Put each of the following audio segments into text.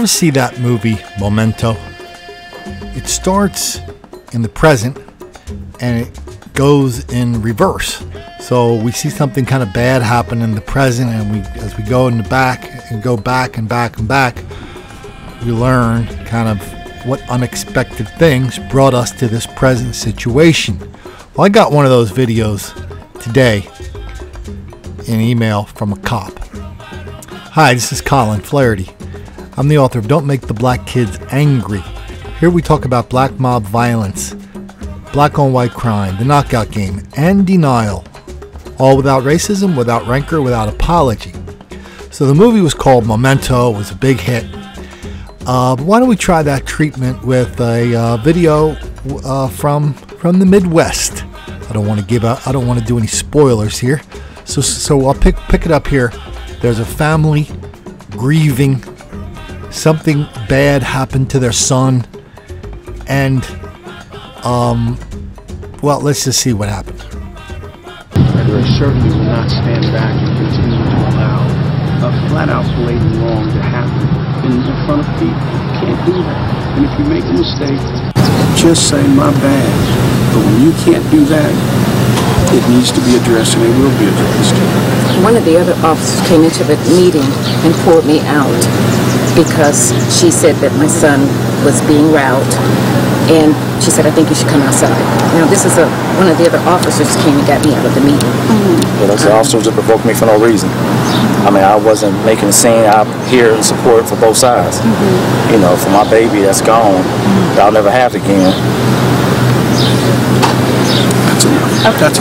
ever see that movie, Memento? It starts in the present and it goes in reverse. So we see something kind of bad happen in the present, and as we go in the back and go back and back and back, we learn kind of what unexpected things brought us to this present situation. Well, I got one of those videos today in email from a cop. Hi, this is Colin Flaherty. I'm the author of Don't Make the Black Kids Angry. Here we talk about black mob violence, black on white crime, the knockout game, and denial. All without racism, without rancor, without apology. So the movie was called Memento. It was a big hit. Why don't we try that treatment with a video from the Midwest? I don't want to do any spoilers here. So I'll pick it up here. There's a family grieving. Something bad happened to their son, and well, let's just see what happened. I certainly will not stand back and continue to allow a flat-out blatant wrong to happen in front of people. You can't do that. And if you make a mistake, just say, my bad. But when you can't do that, it needs to be addressed, and it will be addressed. One of the other officers came into the meeting and pulled me out because she said that my son was being roused, and she said, I think you should come outside. Now, this is one of the other officers came and got me out of the meeting. Yeah, those officers just provoked me for no reason. I mean, I wasn't making a scene. I'm here in support for both sides. You know, for my baby that's gone, that I'll never have again. That's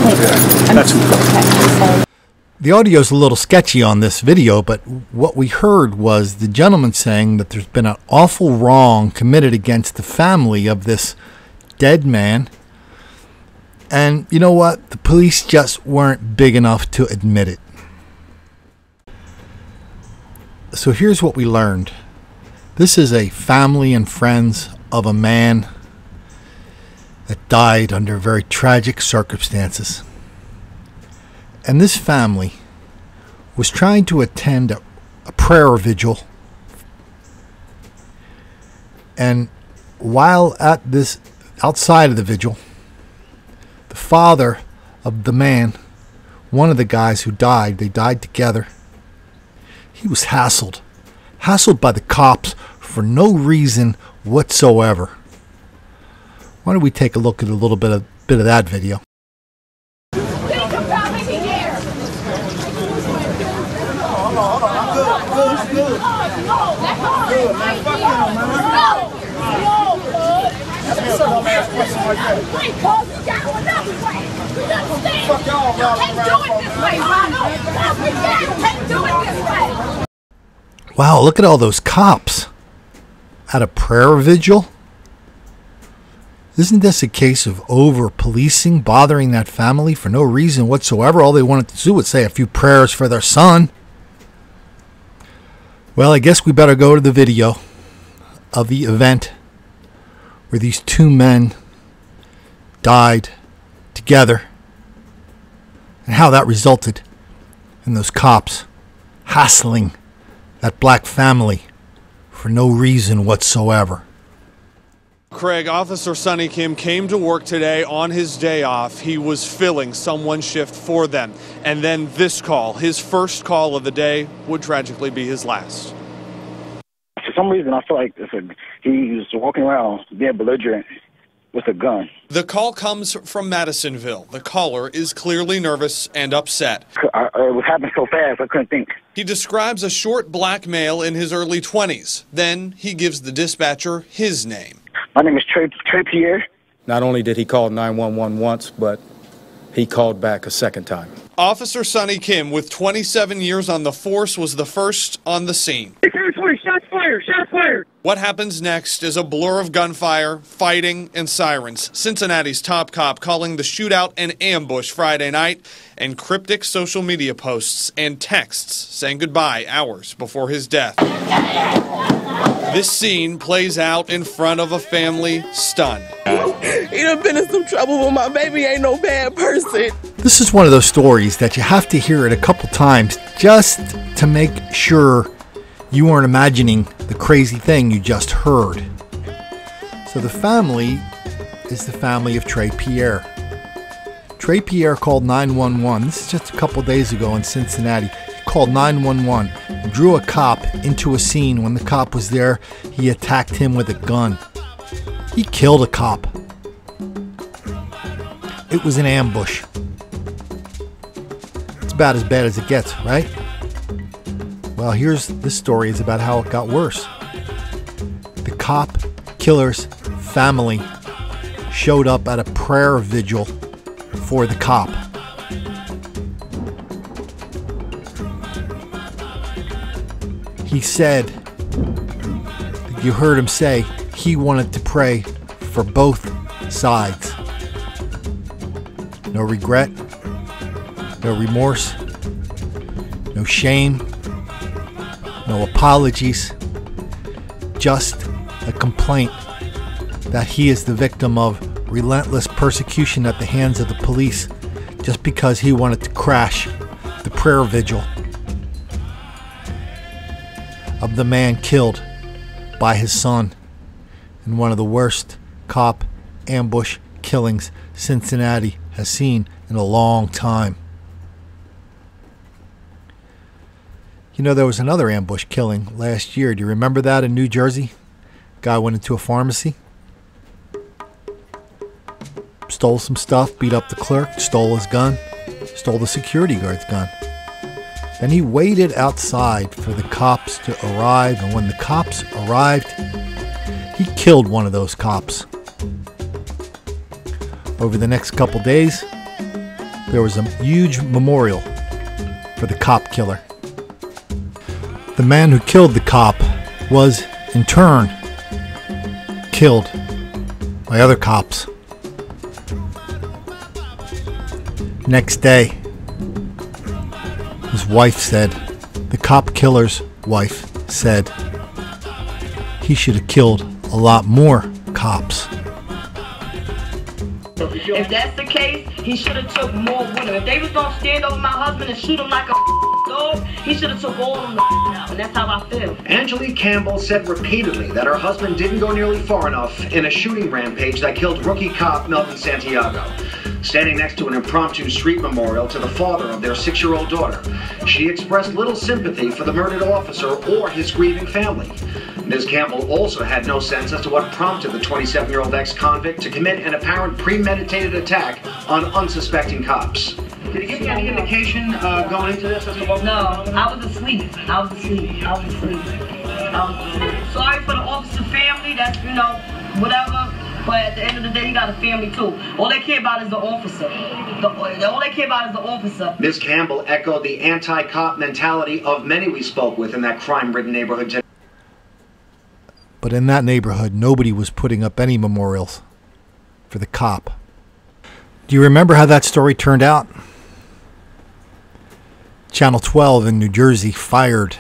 enough. The audio's a little sketchy on this video, but what we heard was the gentleman saying that there's been an awful wrong committed against the family of this dead man. And you know what? The police just weren't big enough to admit it. So here's what we learned. This is a family and friends of a man that died under very tragic circumstances. And this family was trying to attend a prayer vigil. And while at this outside of the vigil, the father of the man, one of the guys who died, they died together. He was hassled by the cops for no reason whatsoever. Why don't we take a look at a little bit of that video? Wow, look at all those cops at a prayer vigil. Isn't this a case of over-policing, bothering that family for no reason whatsoever? All they wanted to do was say a few prayers for their son. Well, I guess we better go to the video of the event where these two men died together and how that resulted in those cops hassling that black family for no reason whatsoever. Craig, Officer Sonny Kim came to work today on his day off. He was filling someone's shift for them. And then this call, his first call of the day, would tragically be his last. For some reason, I feel like he was walking around being belligerent with a gun. The call comes from Madisonville. The caller is clearly nervous and upset. It was happening so fast, I couldn't think. He describes a short black male in his early 20s. Then he gives the dispatcher his name. My name is Trey Pierre. Not only did he call 911 once, but he called back a second time. Officer Sonny Kim, with 27 years on the force, was the first on the scene. Shots fired! Shots fired! What happens next is a blur of gunfire, fighting, and sirens. Cincinnati's top cop calling the shootout an ambush Friday night, and cryptic social media posts and texts saying goodbye hours before his death. This scene plays out in front of a family stunned. He done been in some trouble, but my baby ain't no bad person. This is one of those stories that you have to hear it a couple times just to make sure You weren't imagining the crazy thing you just heard. So the family is the family of Trey Pierre. Trey Pierre called 911. This is just a couple days ago in Cincinnati. He called 911 and drew a cop into a scene. When the cop was there, he attacked him with a gun. He killed a cop. It was an ambush. It's about as bad as it gets, right? Well, here's this story is about how it got worse. The cop killer's family showed up at a prayer vigil for the cop. He said, you heard him say, he wanted to pray for both sides. No regret, no remorse, no shame, no apologies, just a complaint that he is the victim of relentless persecution at the hands of the police just because he wanted to crash the prayer vigil of the man killed by his son in one of the worst cop ambush killings Cincinnati has seen in a long time. You know, there was another ambush killing last year. Do you remember that in New Jersey? Guy went into a pharmacy, stole some stuff, beat up the clerk, stole his gun, stole the security guard's gun. Then he waited outside for the cops to arrive, and when the cops arrived, he killed one of those cops. Over the next couple days, there was a huge memorial for the cop killer. The man who killed the cop was, in turn, killed by other cops. Next day, his wife said, the cop killer's wife said, he should have killed a lot more cops. If that's the case, he should have took more with him. If they was gonna stand over my husband and shoot him like a dog, he should have took all of them out, and that's how I feel. Angelique Campbell said repeatedly that her husband didn't go nearly far enough in a shooting rampage that killed rookie cop Melvin Santiago. Standing next to an impromptu street memorial to the father of their 6-year-old daughter, she expressed little sympathy for the murdered officer or his grieving family. Ms. Campbell also had no sense as to what prompted the 27-year-old ex-convict to commit an apparent premeditated attack on unsuspecting cops. Did he give you any indication going into this as to what? No, I was asleep. Sorry for the officer family, that's, whatever. But at the end of the day, you got a family too. All they care about is the officer. All they care about is the officer. Ms. Campbell echoed the anti-cop mentality of many we spoke with in that crime-ridden neighborhood today. But in that neighborhood, nobody was putting up any memorials for the cop. Do you remember how that story turned out? Channel 12 in New Jersey fired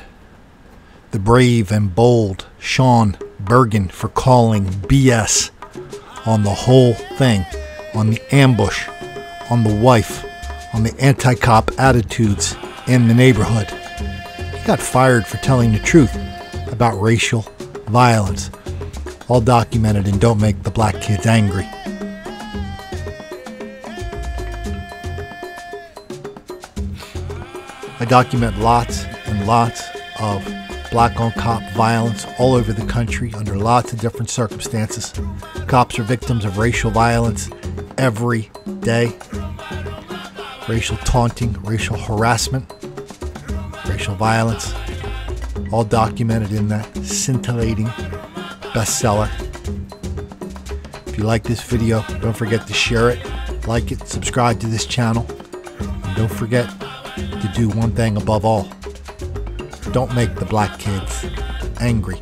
the brave and bold Sean Bergen for calling BS on the whole thing, on the ambush, on the wife, on the anti-cop attitudes in the neighborhood. He got fired for telling the truth about racial violence, all documented in Don't Make the Black Kids Angry. I document lots and lots of black-on-cop violence all over the country under lots of different circumstances. Cops are victims of racial violence every day. Racial taunting, racial harassment, racial violence, all documented in that scintillating bestseller. If you like this video, don't forget to share it, like it, subscribe to this channel, and don't forget to do one thing above all. Don't make the black kids angry.